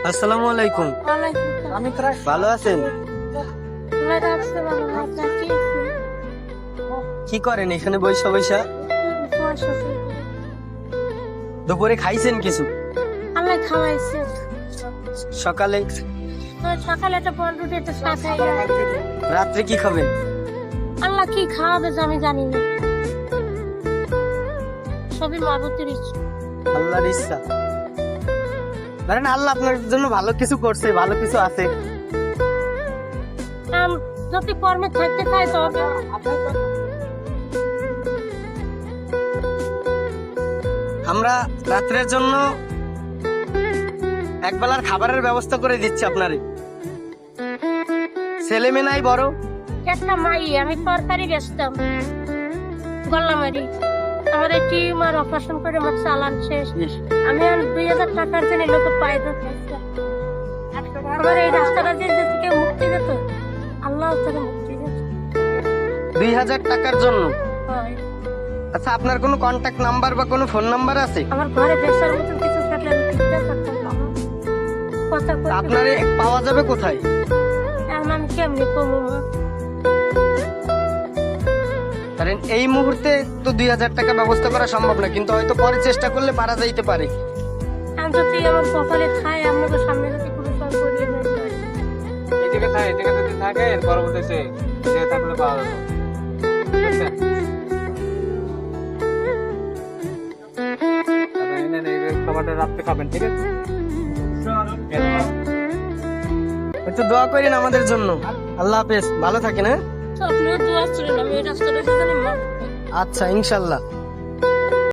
আসসালামু আলাইকুম। ভালো আছেন? কি করেন এখানে বৈশা বৈশা? দুপুরে খাইছেন কিছু? আল্লাহ খাওয়াইছে। সকালে? সকালে একটা পনেরো একটা সাত রাত্রে কি খাবেন? আল্লাহ কি খাওয়াবে যে আমি জানি না, সবই মাবুতের ইচ্ছা। আল্লাহর ইচ্ছা। ধরেন আল্লাহ আপনার জন্য ভালো কিছু করছে, ভালো কিছু আছে। যদি কর্মে থাকতে চাই তবে আমরা রাত্রের জন্য একবেলার খাবারের ব্যবস্থা করে দিচ্ছি আপনারে। ছেলে মেয়ে নাই বড়? একটা মাই, আমি তরকারি বেচতাম গল্লামারি। আমাদের টিউমার অপারেশন করে আমার চালান শেষ। আমি আর 2000 টাকার জন্য লোকে পাই না। আমার এই রাস্তাটা যে থেকে মুক্তি দিত, আল্লাহ থেকে মুক্তি দিত। 2000 টাকার জন্য? হয়। আচ্ছা, আপনার কোনো কন্টাক্ট নাম্বার বা কোনো ফোন নাম্বার আছে? আমার ঘরে বেচার মতন কিছু থাকলে আমি ঠিকঠাক করতাম না। কথা তা কথা আপনারে পাওয়া যাবে কোথায়? এখন আমি কেমনি কমু মা? কারণ এই মুহূর্তে তো 2000 টাকা ব্যবস্থা করা সম্ভব না, কিন্তু হয়তো পরে চেষ্টা করলে পারা যাইতে পারে। আমি যদি আমার কপালে খাই, আপনাদের সামনে যদি কোনো সব করিয়ে নেই এদিকে যদি থাকে এর পরবর্তীতে যে থাকলে পাওয়া যাবে। বুঝছেন? তাহলে এই খাবারটা রাত্রে খাবেন, ঠিক আছে? একটু দোয়া করেন আমাদের জন্য। আল্লাহ হাফেজ, ভালো থাকেন। হ্যাঁ, তো আপনিও দোয়া ছিলেন, আমি এই রাস্তাটা জানি মা। আচ্ছা, ইনশাল্লাহ।